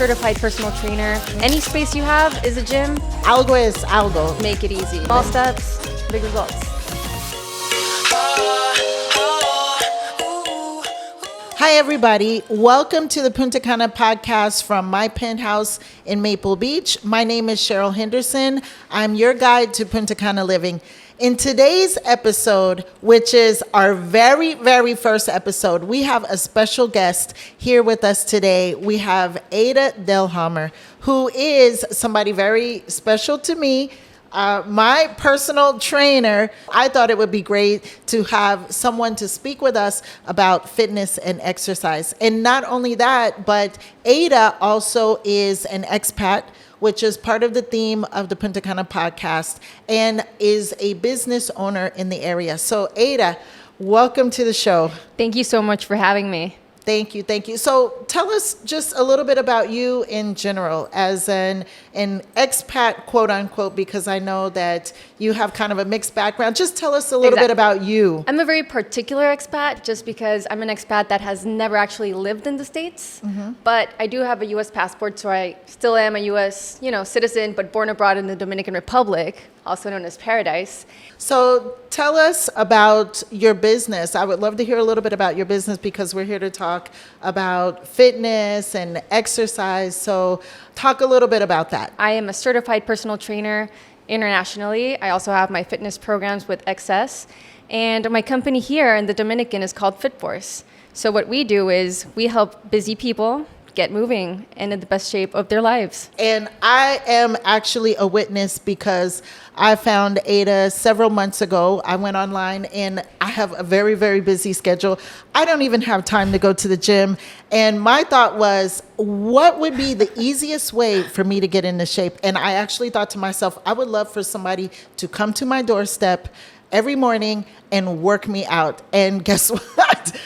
certified personal trainer. Any space you have is a gym. Algo is algo. Make it easy. Small steps, big results. Hi, everybody. Welcome to the Punta Cana Podcast from my penthouse in Maple Beach. My name is Cheryl Henderson. I'm your guide to Punta Cana living. In today's episode, which is our very, very first episode, we have a special guest here with us today. We have Ayda Delhommer, who is somebody very special to me. My personal trainer. I thought it would be great to have someone to speak with us about fitness and exercise. And not only that, but Ayda also is an expat, which is part of the theme of the Punta Cana Podcast, and is a business owner in the area. So Ayda, welcome to the show. Thank you so much for having me. Thank you. So tell us just a little bit about you in general as an expat, quote unquote, because I know that you have kind of a mixed background. Just tell us a little bit about you. I'm a very particular expat just because I'm an expat that has never actually lived in the States. Mm-hmm. But I do have a U.S. passport, so I still am a U.S. citizen, but born abroad in the Dominican Republic, also known as Paradise. So tell us about your business. I would love to hear a little bit about your business because we're here to talk about fitness and exercise. So talk a little bit about that. I am a certified personal trainer internationally. I also have my fitness programs with XS. And my company here in the Dominican is called FitForce. So what we do is we help busy people get moving and in the best shape of their lives. And I am actually a witness because I found Ayda several months ago. I went online and I have a very, very busy schedule. I don't even have time to go to the gym. And my thought was, what would be the easiest way for me to get into shape? And I actually thought to myself, I would love for somebody to come to my doorstep every morning and work me out. And guess what?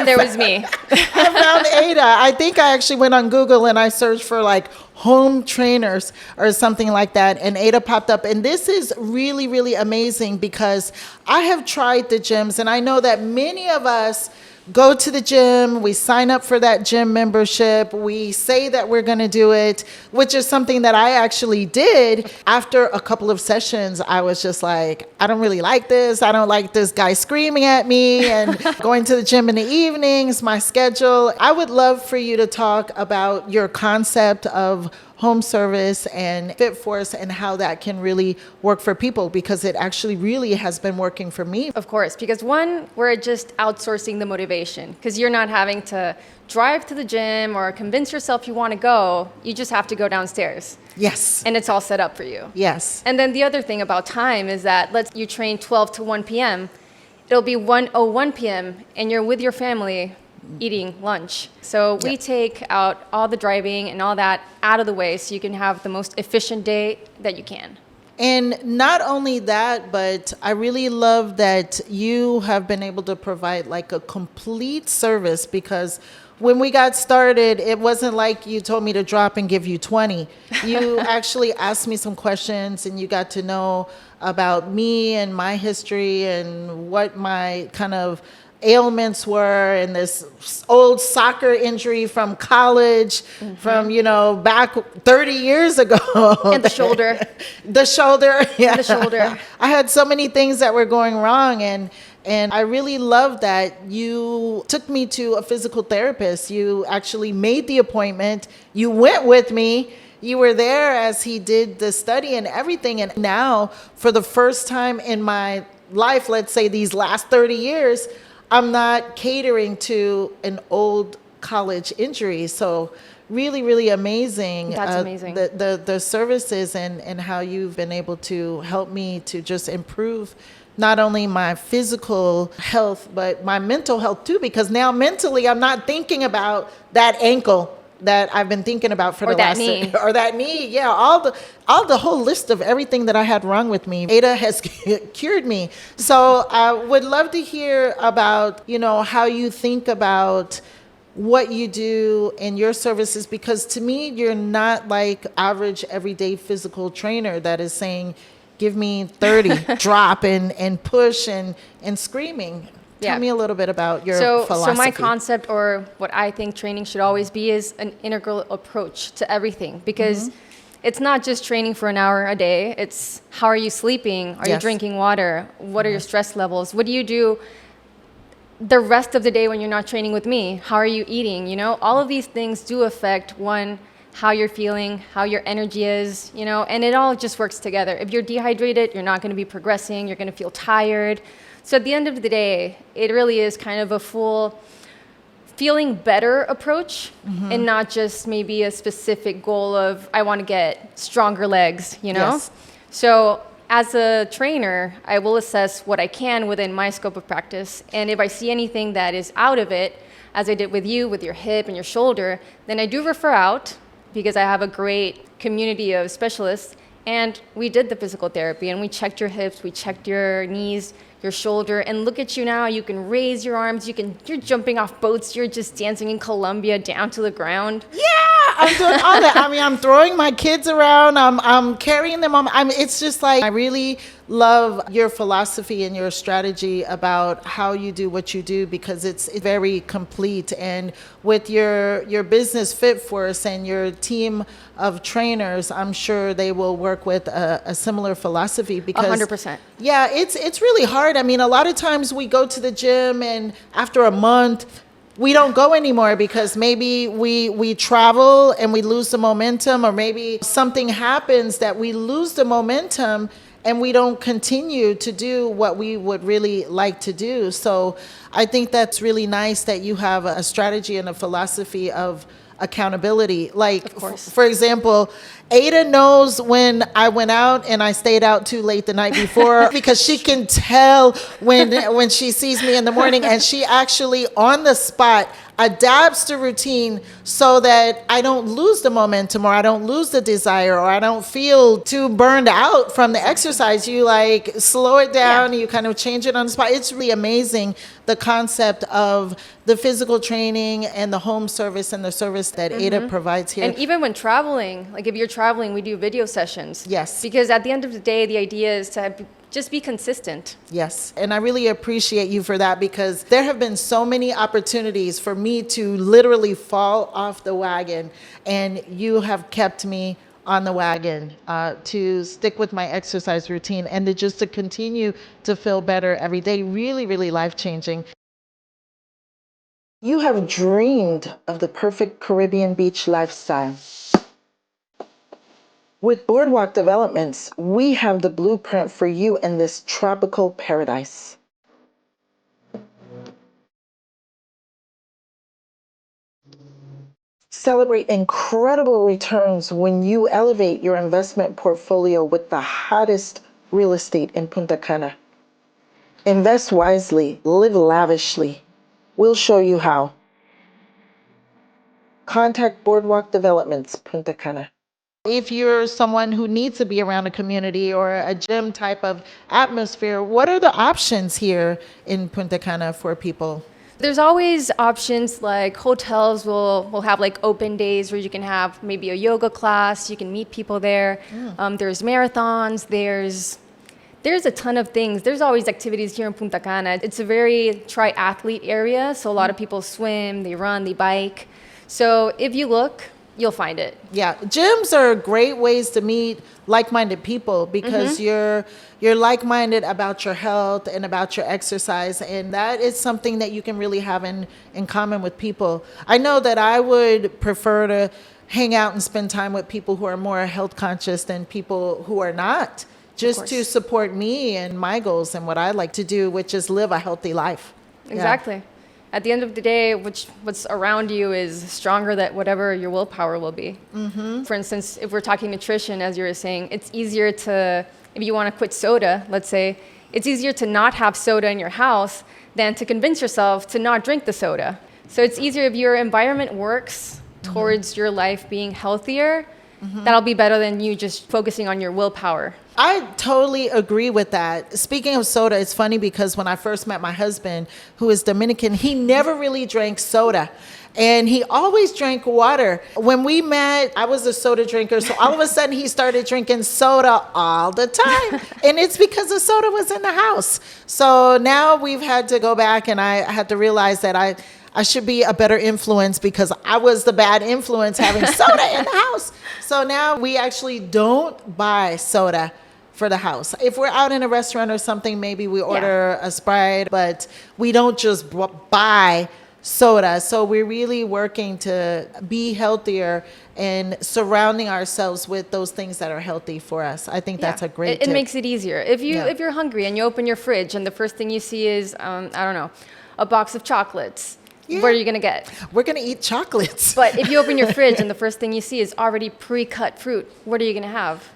There was me. I found Ayda. I think I actually went on Google and I searched for like home trainers or something like that. And Ayda popped up. And this is really, really amazing because I have tried the gyms and I know that many of us go to the gym, we sign up for that gym membership, we say that we're going to do it, which is something that I actually did. After a couple of sessions, I was just like, I don't really like this. I don't like this guy screaming at me and going to the gym in the evenings, my schedule. I would love for you to talk about your concept of home service and FitForce and how that can really work for people because it actually really has been working for me. Of course, because one, we're just outsourcing the motivation because you're not having to drive to the gym or convince yourself you want to go. You just have to go downstairs. Yes. And it's all set up for you. Yes. And then the other thing about time is that let's you train 12 to 1 p.m. It'll be 1:01 p.m. and you're with your family eating lunch. So we take out all the driving and all that out of the way so you can have the most efficient day that you can. And not only that, but I really love that you have been able to provide like a complete service because when we got started, it wasn't like you told me to drop and give you 20. You actually asked me some questions and you got to know about me and my history and what my kind of ailments were and this old soccer injury from college from, back 30 years ago. And the shoulder. The shoulder. Yeah. And the shoulder. I had so many things that were going wrong and I really love that you took me to a physical therapist. You actually made the appointment. You went with me. You were there as he did the study and everything. And now, for the first time in my life, let's say these last 30 years, I'm not catering to an old college injury. So really, really amazing. That's amazing. The services and how you've been able to help me to just improve not only my physical health, but my mental health too, because now mentally I'm not thinking about that ankle that I've been thinking about for the last knee. Or that knee. Yeah, all the whole list of everything that I had wrong with me. Ayda has cured me. So I would love to hear about, how you think about what you do in your services, because to me, you're not like average everyday physical trainer that is saying, give me 30, drop and push and screaming. Tell me a little bit about your So philosophy. my concept, or what I think training should always be, is an integral approach to everything, because it's not just training for an hour a day. It's how are you sleeping? Are you drinking water? What are your stress levels? What do you do the rest of the day when you're not training with me? How are you eating? You know, all of these things do affect, one, how you're feeling, how your energy is, you know, and it all just works together. If you're dehydrated, you're not going to be progressing. You're going to feel tired. So at the end of the day, it really is kind of a full feeling better approach, and not just maybe a specific goal of, I want to get stronger legs, you know? Yes. So as a trainer, I will assess what I can within my scope of practice. And if I see anything that is out of it, as I did with you, with your hip and your shoulder, then I do refer out, because I have a great community of specialists. And we did the physical therapy, and we checked your hips, we checked your knees, your shoulder, and look at you now. You can raise your arms, you're jumping off boats, you're just dancing in Colombia down to the ground. Yeah, I'm doing all that. I mean, I'm throwing my kids around. I'm carrying them on. It's just like, I really love your philosophy and your strategy about how you do what you do, because it's very complete. And with your business Fit Force and your team of trainers, I'm sure they will work with a similar philosophy, because 100%. Yeah, it's really hard. I mean, a lot of times we go to the gym, and after a month, we don't go anymore because maybe we travel and we lose the momentum, or maybe something happens that we lose the momentum and we don't continue to do what we would really like to do. So I think that's really nice that you have a strategy and a philosophy of accountability. Like, Of course. for example, Ayda knows when I went out and I stayed out too late the night before, because she can tell when she sees me in the morning, and she actually on the spot adapts the routine so that I don't lose the momentum, or I don't lose the desire, or I don't feel too burned out from the exercise. You like slow it down, and you kind of change it on the spot. It's really amazing, the concept of the physical training and the home service and the service that Ayda provides here. And even when traveling, like if you're traveling, we do video sessions. Yes. Because at the end of the day, the idea is to just be consistent. Yes, and I really appreciate you for that, because there have been so many opportunities for me to literally fall off the wagon, and you have kept me on the wagon to stick with my exercise routine, and to continue to feel better every day. Really, really life-changing. You have dreamed of the perfect Caribbean beach lifestyle. With Boardwalk Developments, we have the blueprint for you in this tropical paradise. Celebrate incredible returns when you elevate your investment portfolio with the hottest real estate in Punta Cana. Invest wisely, live lavishly. We'll show you how. Contact Boardwalk Developments, Punta Cana. If you're someone who needs to be around a community or a gym type of atmosphere, what are the options here in Punta Cana for people? There's always options, like hotels will have like open days where you can have maybe a yoga class, you can meet people there. There's marathons, there's a ton of things. There's always activities here in Punta Cana. It's a very triathlete area, so a lot of people swim, they run, they bike. So if you look, you'll find it. Yeah, gyms are great ways to meet like-minded people, because you're like-minded about your health and about your exercise, and that is something that you can really have in common with people. I know that I would prefer to hang out and spend time with people who are more health conscious than people who are not, just to support me and my goals and what I like to do, which is live a healthy life. Exactly. At the end of the day, what's around you is stronger than whatever your willpower will be. For instance, if we're talking nutrition, as you were saying, it's easier to, if you want to quit soda, let's say, it's easier to not have soda in your house than to convince yourself to not drink the soda. So it's easier if your environment works towards your life being healthier, That'll be better than you just focusing on your willpower. I totally agree with that. Speaking of soda, it's funny because when I first met my husband, who is Dominican, he never really drank soda. And he always drank water. When we met, I was a soda drinker. So all of a sudden he started drinking soda all the time. And it's because the soda was in the house. So now we've had to go back, and I had to realize that I should be a better influence because I was the bad influence having soda in the house. So now we actually don't buy soda for the house. If we're out in a restaurant or something, maybe we order a Sprite, but we don't just buy soda. So we're really working to be healthier and surrounding ourselves with those things that are healthy for us. I think that's a great It tip. makes it easier. If you're hungry and you open your fridge and the first thing you see is, I don't know, a box of chocolates, what are you going to get? We're going to eat chocolates. But if you open your fridge and the first thing you see is already pre-cut fruit, what are you going to have?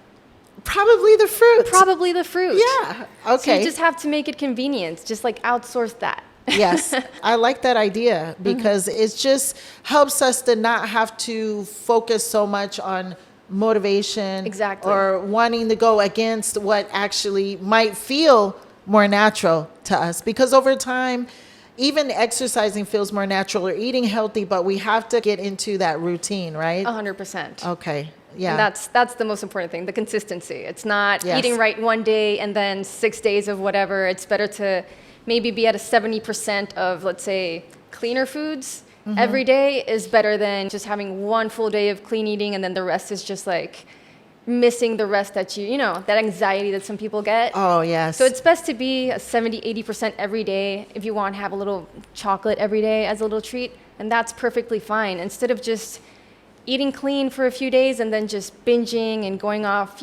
Probably the fruit. Probably the fruit. Yeah. Okay. So you just have to make it convenient. Just like outsource that. Yes, I like that idea because it just helps us to not have to focus so much on motivation or wanting to go against what actually might feel more natural to us. Because over time, even exercising feels more natural or eating healthy, but we have to get into that routine, right? 100%. Okay. Yeah. And that's the most important thing, the consistency. It's not eating right one day and then 6 days of whatever. It's better to maybe be at a 70% of, let's say, cleaner foods every day is better than just having one full day of clean eating and then the rest is just like missing the rest that that anxiety that some people get. Oh, yes. So it's best to be a 70, 80% every day if you want to have a little chocolate every day as a little treat, and that's perfectly fine. Instead of just eating clean for a few days and then just binging and going off,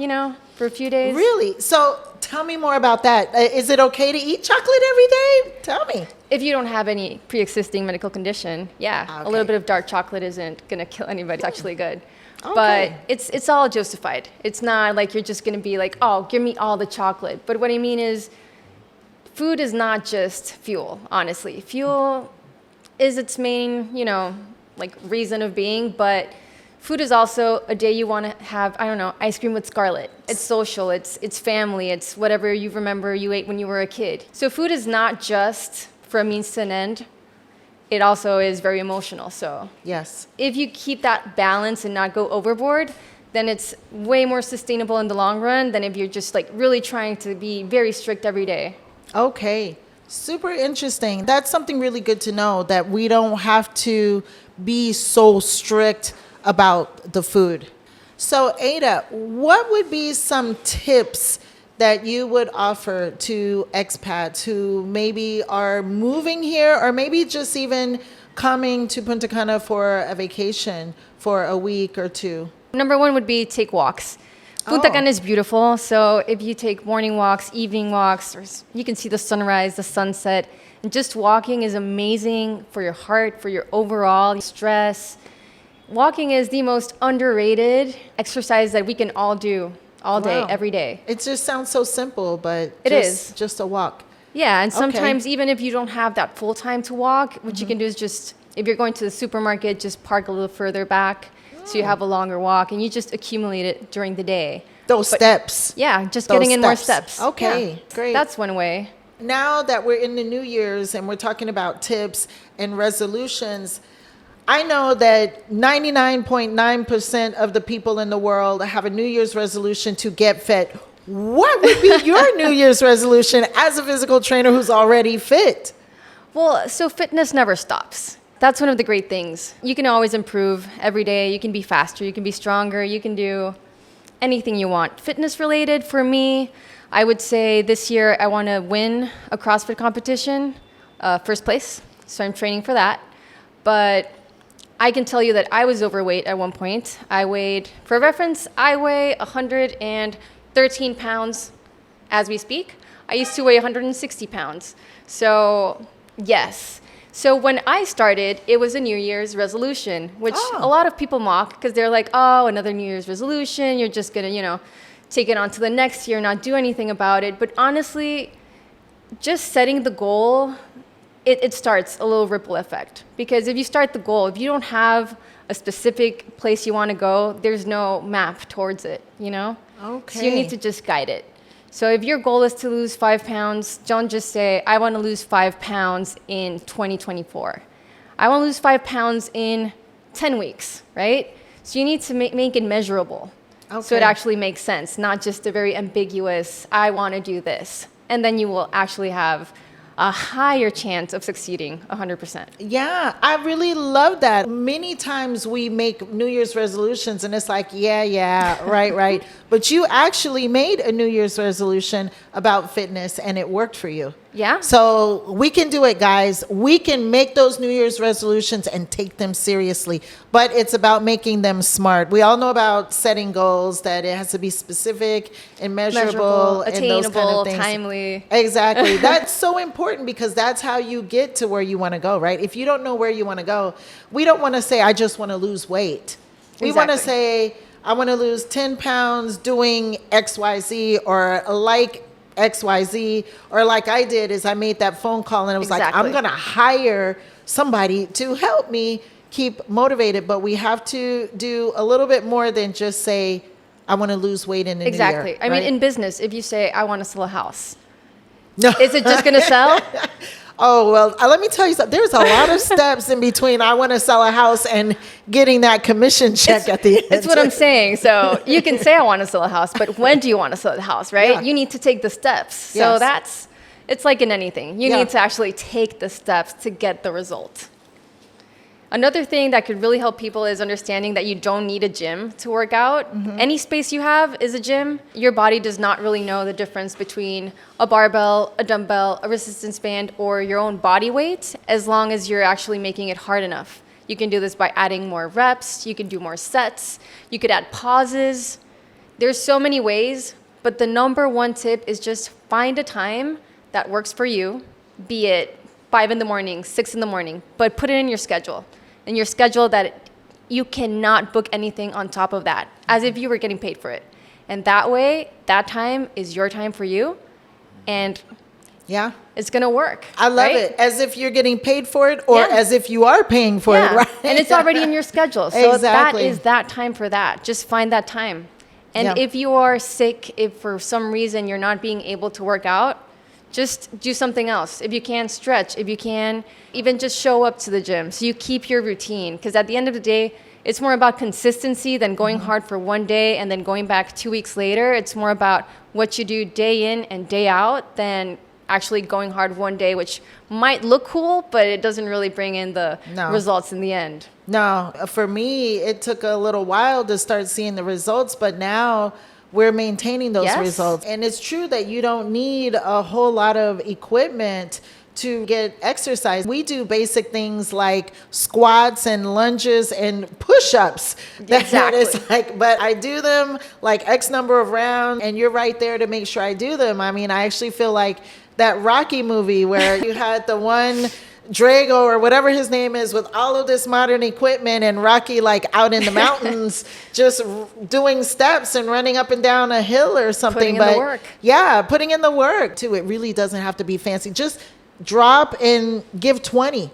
for a few days. Really? So tell me more about that. Is it okay to eat chocolate every day? Tell me. If you don't have any pre-existing medical condition, a little bit of dark chocolate isn't going to kill anybody. It's actually good. Okay. But it's all justified. It's not like you're just going to be like, oh, give me all the chocolate. But what I mean is food is not just fuel, honestly. Fuel is its main, reason of being, but food is also a day you want to have, ice cream with Scarlett. It's social, it's family, it's whatever you remember you ate when you were a kid. So food is not just for a means to an end. It also is very emotional. So yes, if you keep that balance and not go overboard, then it's way more sustainable in the long run than if you're just like really trying to be very strict every day. Okay. Super interesting. That's something really good to know, that we don't have to be so strict about the food. So Ayda, what would be some tips that you would offer to expats who maybe are moving here or maybe just even coming to Punta Cana for a vacation for a week or two? Number one would be take walks. Punta Cana is beautiful, so if you take morning walks, evening walks, or you can see the sunrise, the sunset, and just walking is amazing for your heart, for your overall stress. Walking is the most underrated exercise that we can all do all day, every day. It just sounds so simple, but it is just a walk. Yeah, and sometimes even if you don't have that full time to walk, what you can do is just, if you're going to the supermarket, just park a little further back so you have a longer walk, and you just accumulate it during the day. Those steps. Yeah, just getting in more steps. Okay, great. That's one way. Now that we're in the New Year's and we're talking about tips and resolutions, I know that 99.9% of the people in the world have a New Year's resolution to get fit. What would be your New Year's resolution as a physical trainer who's already fit? Well, so fitness never stops. That's one of the great things. You can always improve every day. You can be faster. You can be stronger. You can do anything you want. Fitness related, for me, I would say this year I want to win a CrossFit competition, first place. So I'm training for that. But I can tell you that I was overweight at one point. For reference, I weigh 113 pounds as we speak. I used to weigh 160 pounds. So, yes. So when I started, it was a New Year's resolution, which a lot of people mock because they're like, oh, another New Year's resolution. You're just going to, take it on to the next year, not do anything about it. But honestly, just setting the goal it starts a little ripple effect. Because if you start the goal, if you don't have a specific place you want to go, there's no map towards it, you know? Okay. So you need to just guide it. So if your goal is to lose 5 pounds, don't just say, I want to lose 5 pounds in 2024. I want to lose 5 pounds in 10 weeks, right? So you need to make it measurable. Okay. So it actually makes sense, not just a very ambiguous, I want to do this. And then you will actually have a higher chance of succeeding 100%. Yeah, I really love that. Many times we make New Year's resolutions and it's like, yeah, right. But you actually made a New Year's resolution about fitness and it worked for you. Yeah. So we can do it, guys. We can make those New Year's resolutions and take them seriously, but it's about making them smart. We all know about setting goals, that it has to be specific and measurable and attainable, those kind of things. timely. Exactly. That's so important because that's how you get to where you want to go, right? If you don't know where you want to go, we don't want to say, I just want to lose weight. We want to say, I want to lose 10 pounds doing XYZ or like XYZ, or like I did is I made that phone call and it was like, I'm going to hire somebody to help me keep motivated. But we have to do a little bit more than just say, I want to lose weight in a Exactly. year. I mean, in business, if you say, I want to sell a house, no. Is it just going to sell? Oh, well, let me tell you something. There's a lot of steps in between I want to sell a house and getting that commission check at the end. That's what I'm saying. So you can say I want to sell a house, but when do you want to sell the house, right? Yeah. You need to take the steps. So it's like in anything. You need to actually take the steps to get the result. Another thing that could really help people is understanding that you don't need a gym to work out. Mm-hmm. Any space you have is a gym. Your body does not really know the difference between a barbell, a dumbbell, a resistance band, or your own body weight, as long as you're actually making it hard enough. You can do this by adding more reps. You can do more sets. You could add pauses. There's so many ways, but the number one tip is just find a time that works for you, be it 5 in the morning, 6 in the morning, but put it in your schedule. In your schedule that you cannot book anything on top of that, as if you were getting paid for it. And that way, that time is your time for you, and it's going to work. I love it. As if you're getting paid for it or as if you are paying for it, right? And it's already in your schedule. So that is that time for that. Just find that time. And if you are sick, if for some reason you're not being able to work out, just do something else. If you can, stretch. If you can, even just show up to the gym. So you keep your routine. Because at the end of the day, it's more about consistency than going hard for one day and then going back 2 weeks later. It's more about what you do day in and day out than actually going hard one day, which might look cool, but it doesn't really bring in the results in the end. No, for me, it took a little while to start seeing the results, but now we're maintaining those results. And it's true that you don't need a whole lot of equipment to get exercise. We do basic things like squats and lunges and push-ups. Exactly. It's like, but I do them like X number of rounds and you're right there to make sure I do them. I mean, I actually feel like that Rocky movie where you had the one Drago or whatever his name is with all of this modern equipment and Rocky like out in the mountains just doing steps and running up and down a hill or something. Putting in the work. Yeah, putting in the work too. It really doesn't have to be fancy. Just drop and give 20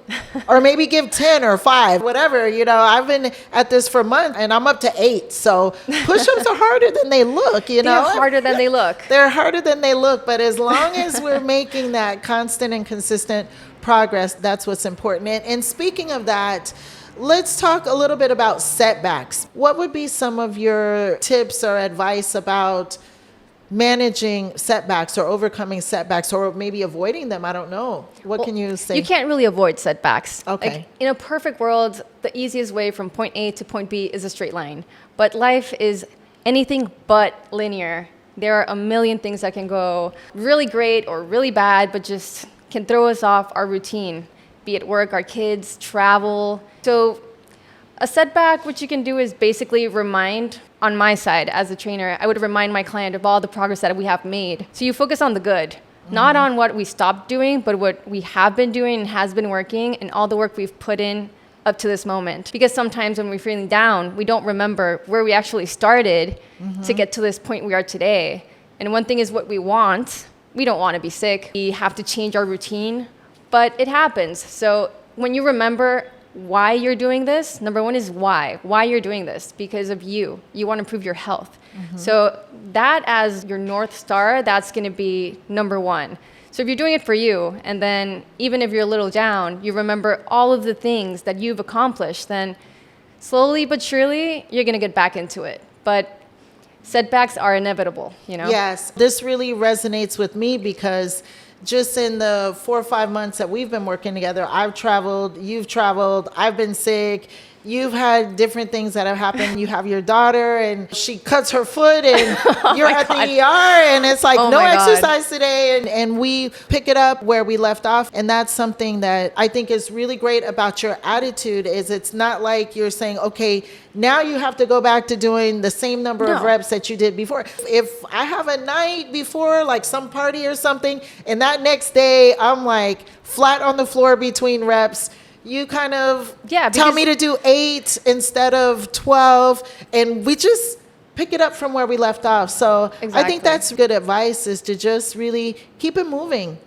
or maybe give 10 or 5, whatever. You know, I've been at this for months and I'm up to 8. So push-ups are harder than they look, you know. They're harder than they look. They're harder than they look. But as long as we're making that constant and consistent progress, that's what's important. And speaking of that, let's talk a little bit about setbacks. What would be some of your tips or advice about managing setbacks or overcoming setbacks or maybe avoiding them? I don't know. What can you say? You can't really avoid setbacks. Okay. Like, in a perfect world, the easiest way from point A to point B is a straight line. But life is anything but linear. There are a million things that can go really great or really bad, but just can throw us off our routine, be it work, our kids, travel. So a setback, what you can do is basically remind, on my side as a trainer, I would remind my client of all the progress that we have made. So you focus on the good, not on what we stopped doing, but what we have been doing and has been working and all the work we've put in up to this moment. Because sometimes when we're feeling down, we don't remember where we actually started to get to this point we are today. And one thing is what we want. We don't want to be sick. We have to change our routine. but it happens. So when you remember why you're doing this, number one is why you're doing this, because of you want to improve your health. So that as your North Star, that's going to be number one. So if you're doing it for you, and then even if you're a little down, you remember all of the things that you've accomplished, then slowly but surely, you're going to get back into it. But setbacks are inevitable, you know? Yes, this really resonates with me because just in the 4 or 5 months that we've been working together, I've traveled, you've traveled, I've been sick. You've had different things that have happened. You have your daughter and she cuts her foot and you're at the ER and it's like no exercise today. And we pick it up where we left off. And that's something that I think is really great about your attitude is it's not like you're saying, okay, now you have to go back to doing the same number of reps that you did before. If I have a night before, like some party or something, and that next day I'm like flat on the floor between reps, you kind of tell me to do 8 instead of 12, and we just pick it up from where we left off. So I think that's good advice, is to just really keep it moving.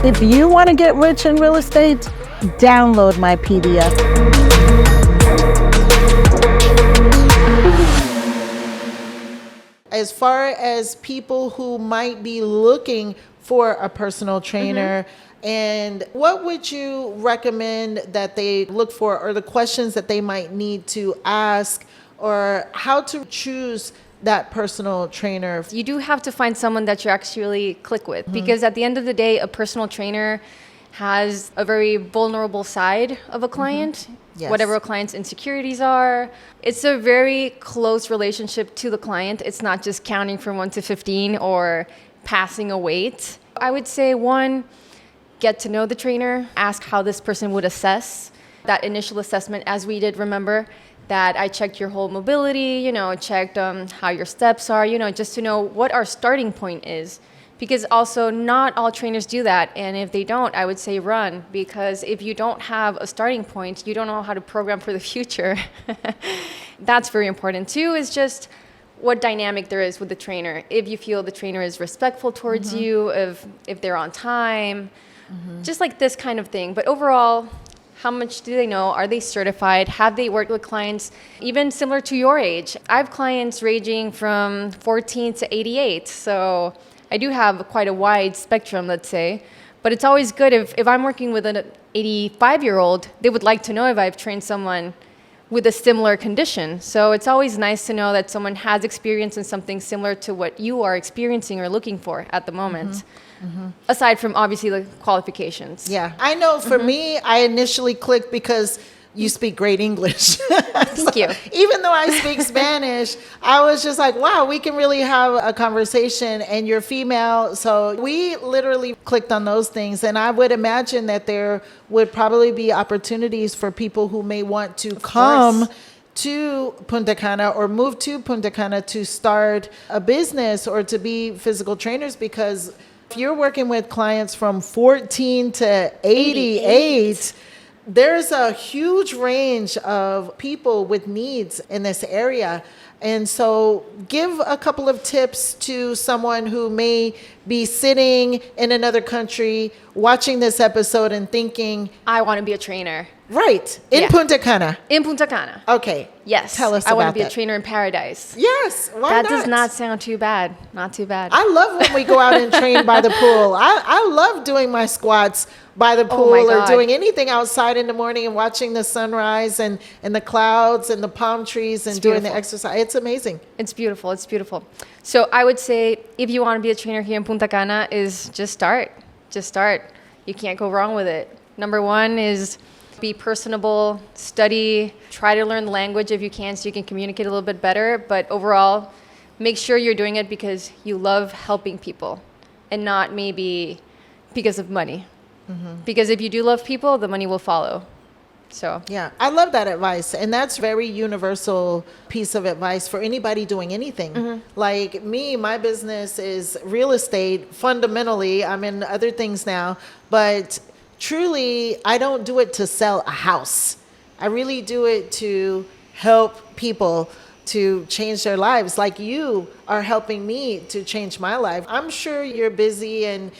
If you want to get rich in real estate, download my PDF. As far as people who might be looking for a personal trainer, and what would you recommend that they look for, or the questions that they might need to ask, or how to choose that personal trainer? You do have to find someone that you actually click with, because at the end of the day, a personal trainer has a very vulnerable side of a client, whatever a client's insecurities are. It's a very close relationship to the client. It's not just counting from 1 to 15 or passing a weight. I would say, one, get to know the trainer, ask how this person would assess. That initial assessment, as we did, remember that I checked your whole mobility, checked how your steps are, just to know what our starting point is. Because also not all trainers do that. And if they don't, I would say run. Because if you don't have a starting point, you don't know how to program for the future. That's very important. Two is just what dynamic there is with the trainer. If you feel the trainer is respectful towards you, if they're on time, just like this kind of thing. But overall, how much do they know? Are they certified? Have they worked with clients even similar to your age? I have clients ranging from 14 to 88. So I do have quite a wide spectrum, let's say. But it's always good if I'm working with an 85-year-old, they would like to know if I've trained someone with a similar condition. So it's always nice to know that someone has experience in something similar to what you are experiencing or looking for at the moment. Aside from obviously the qualifications. Yeah, I know for me, I initially clicked because you speak great English. Thank you. Even though I speak Spanish, I was just like, wow, we can really have a conversation, and you're female. So we literally clicked on those things. And I would imagine that there would probably be opportunities for people who may want to come to Punta Cana or move to Punta Cana to start a business or to be physical trainers, because if you're working with clients from 14 to 88, there's a huge range of people with needs in this area. And so give a couple of tips to someone who may be sitting in another country watching this episode and thinking, I want to be a trainer. Right. In Punta Cana. In Punta Cana. Okay. Yes. Tell us about that. I want to be a trainer in paradise. Yes. Why that not? does not sound too bad. Not too bad. I love when we go out and train by the pool. I love doing my squats by the pool or doing anything outside in the morning and watching the sunrise and the clouds and the palm trees and doing the exercise. It's amazing. It's beautiful. It's beautiful. So I would say if you want to be a trainer here in Punta Cana, is just start. Just start. You can't go wrong with it. Number one is be personable, study, try to learn the language if you can so you can communicate a little bit better. But overall, make sure you're doing it because you love helping people and not maybe because of money. Because if you do love people, the money will follow. So yeah, I love that advice. And that's very universal piece of advice for anybody doing anything. Like me, my business is real estate. Fundamentally, I'm in other things now, but truly, I don't do it to sell a house. I really do it to help people to change their lives, like you are helping me to change my life. I'm sure you're busy and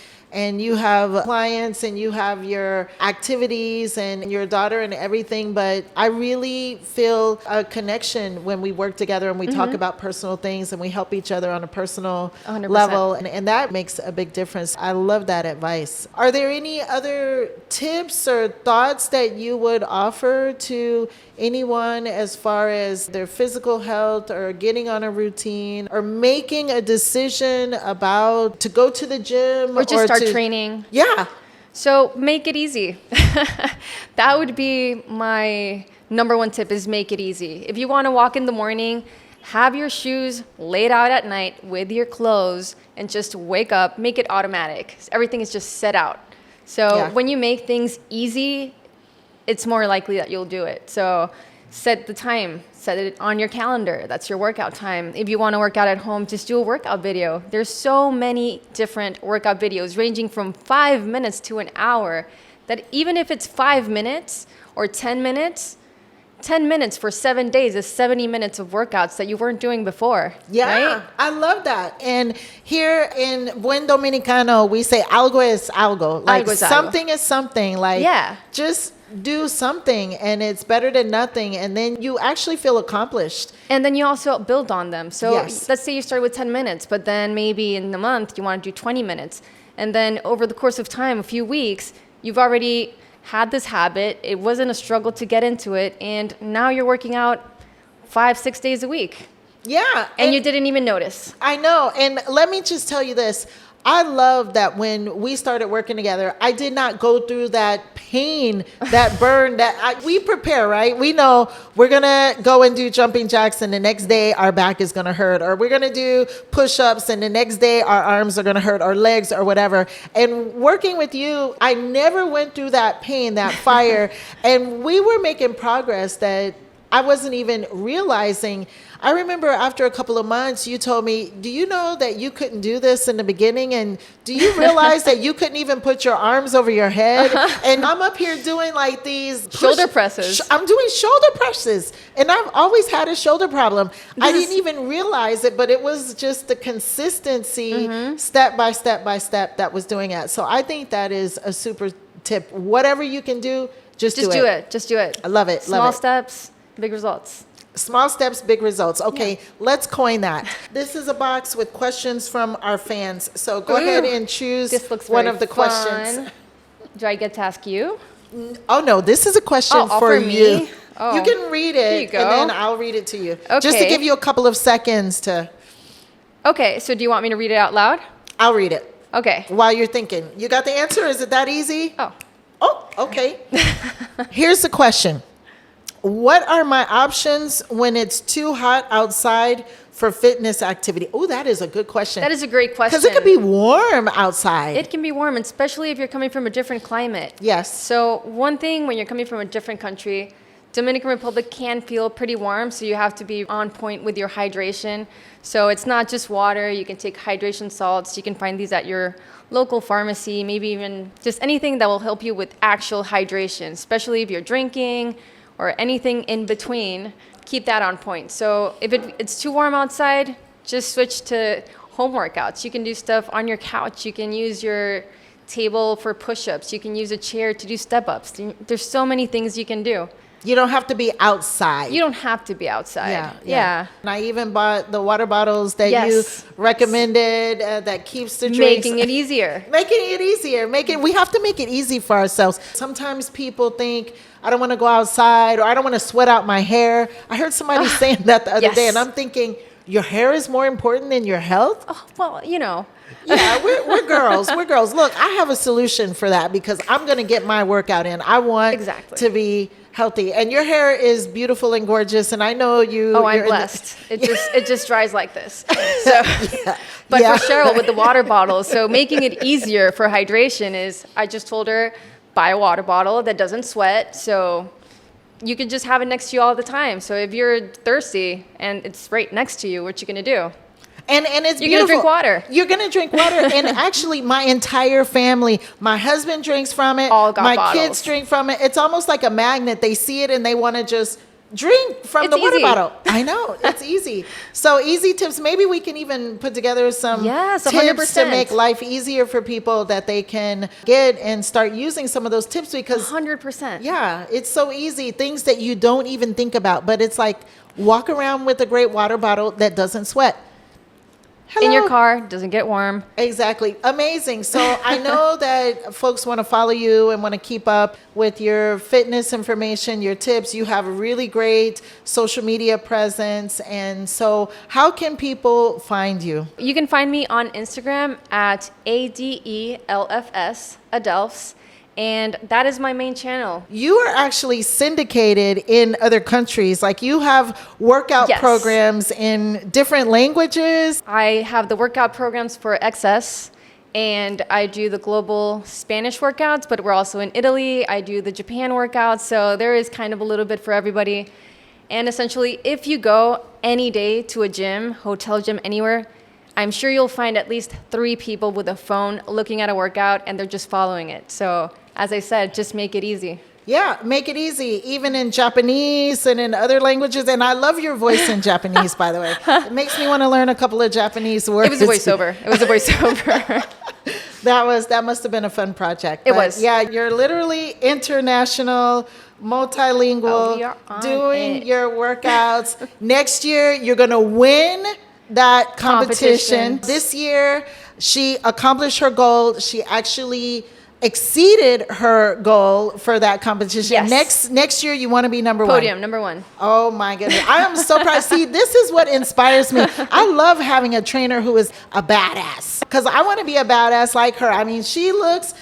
you have clients and you have your activities and your daughter and everything, but I really feel a connection when we work together and we talk about personal things and we help each other on a personal 100%. level, and that makes a big difference. I love that advice. Are there any other tips or thoughts that you would offer to anyone as far as their physical health or getting on a routine or making a decision about to go to the gym Or just start training. Yeah. So make it easy. That would be my number one tip, is make it easy. If you want to walk in the morning, have your shoes laid out at night with your clothes and just wake up, make it automatic. Everything is just set out. So when you make things easy, it's more likely that you'll do it. So set the time, set it on your calendar. That's your workout time. If you want to work out at home, just do a workout video. There's so many different workout videos ranging from 5 minutes to an hour that even if it's 5 minutes or 10 minutes, 10 minutes for 7 days is 70 minutes of workouts that you weren't doing before. Yeah, right? I love that. And here in Buen Dominicano, we say algo es algo. Like Algo es algo. something is something. Like Yeah. just do something and it's better than nothing. And then you actually feel accomplished. And then you also build on them. So Yes. let's say you start with 10 minutes, but then maybe in the month you want to do 20 minutes. And then over the course of time, a few weeks, you've already had this habit. It wasn't a struggle to get into it. And now you're working out 5-6 days a week. Yeah. And you didn't even notice. I know. And let me just tell you this. I love that when we started working together, I did not go through that pain, that burn, we prepare, right? We know we're going to go and do jumping jacks and the next day our back is going to hurt, or we're going to do push-ups and the next day our arms are going to hurt, or legs or whatever. And working with you, I never went through that pain, that fire. And we were making progress that I wasn't even realizing. I remember after a couple of months, you told me, do you know that you couldn't do this in the beginning? And do you realize that you couldn't even put your arms over your head? And I'm up here doing like these Shoulder presses. I'm doing shoulder presses. And I've always had a shoulder problem. I didn't even realize it, but it was just the consistency, step by step by step, that was doing it. So I think that is a super tip. Whatever you can do, just do it. Just do it. I love it. Small Love it. steps, big results. Small steps, big results. Okay, let's coin that. This is a box with questions from our fans. So go ahead and choose This looks one very of the questions. fun. Do I get to ask you? Oh, no, this is a question Oh, for for me? you. Oh. You can read it, Here you go. and then I'll read it to you. Just to Okay. give you a couple of seconds to... Okay, so do you want me to read it out loud? I'll read it Okay. while you're thinking. You got the answer? Is it that easy? Oh. Oh, okay. Here's the question. What are my options when it's too hot outside for fitness activity? Oh, that is a good question. That is a great question. Because it could be warm outside. It can be warm, especially if you're coming from a different climate. Yes. So one thing when you're coming from a different country, Dominican Republic can feel pretty warm, so you have to be on point with your hydration. So it's not just water. You can take hydration salts. You can find these at your local pharmacy, maybe even just anything that will help you with actual hydration, especially if you're drinking or anything in between. Keep that on point. So if it's too warm outside, just switch to home workouts. You can do stuff on your couch. You can use your table for push-ups. You can use a chair to do step-ups. There's so many things you can do. You don't have to be outside. You don't have to be outside. Yeah. And I even bought the water bottles that Yes. you recommended that keeps the drinks. Making it easier. Making it easier. We have to make it easy for ourselves. Sometimes people think, I don't want to go outside, or I don't want to sweat out my hair. I heard somebody saying that the other Yes. day, and I'm thinking, your hair is more important than your health? Oh, well, you know. Yeah, we're girls. We're girls. Look, I have a solution for that because I'm going to get my workout in. I want Exactly. to be healthy. And your hair is beautiful and gorgeous, and I know you. Oh, I'm you're in the- blessed. It just dries like this. So, Yeah. but Yeah. for Cheryl with the water bottle, so making it easier for hydration is, I just told her, buy a water bottle that doesn't sweat, so you can just have it next to you all the time. So if you're thirsty and it's right next to you, what you gonna do? And it's You're beautiful. gonna drink water. You're gonna drink water, and actually, my entire family, my husband drinks from it. All got my bottles. kids drink from it. It's almost like a magnet. They see it and they want to just drink from It's the water easy. bottle. I know, it's easy. So easy tips. Maybe we can even put together some Yes, tips 100%. to make life easier for people that they can get and start using some of those tips because 100%. yeah, it's so easy. Things that you don't even think about, but it's like walk around with a great water bottle that doesn't sweat. Hello. In your car, doesn't get warm. Exactly. Amazing. So I know that folks want to follow you and want to keep up with your fitness information, your tips. You have a really great social media presence. And so how can people find you? You can find me on Instagram at ADELFS, Adelphs, and that is my main channel. You are actually syndicated in other countries. Like you have workout Yes. programs in different languages. I have the workout programs for XS, and I do the global Spanish workouts, but we're also in Italy. I do the Japan workouts, so there is kind of a little bit for everybody. And essentially, if you go any day to a gym, hotel gym, anywhere, I'm sure you'll find at least 3 people with a phone looking at a workout, and they're just following it. So, as I said, just make it easy. Yeah, make it easy, even in Japanese and in other languages. And I love your voice in Japanese, by the way. It makes me want to learn a couple of Japanese words. It was a voiceover. That must have been a fun project. It But was. Yeah, you're literally international, multilingual, Oh, we are on doing it. your workouts. Next year, you're going to win that competition. Competition. This year, she accomplished her goal. She actually exceeded her goal for that competition. Yes. Next year, you want to be number one. Podium, number 1. Oh my goodness. I am so proud. See, this is what inspires me. I love having a trainer who is a badass because I want to be a badass like her. I mean, she looks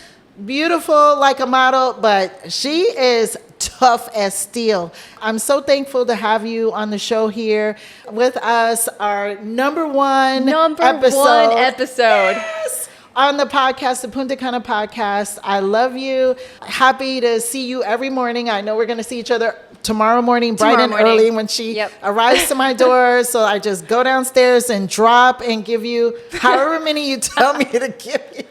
beautiful like a model, but she is tough as steel. I'm so thankful to have you on the show here with us, our number one episode. Yes, on the podcast, the Punta Cana Podcast. I love you. Happy to see you every morning. I know we're going to see each other tomorrow morning, bright and early when she arrives to my door. So I just go downstairs and drop and give you however many you tell me to give you.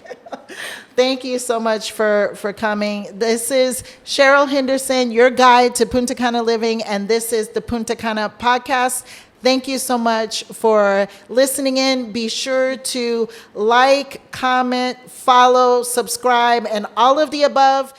Thank you so much for coming. This is Cheryl Henderson, your guide to Punta Cana living, and this is the Punta Cana Podcast. Thank you so much for listening in. Be sure to like, comment, follow, subscribe, and all of the above.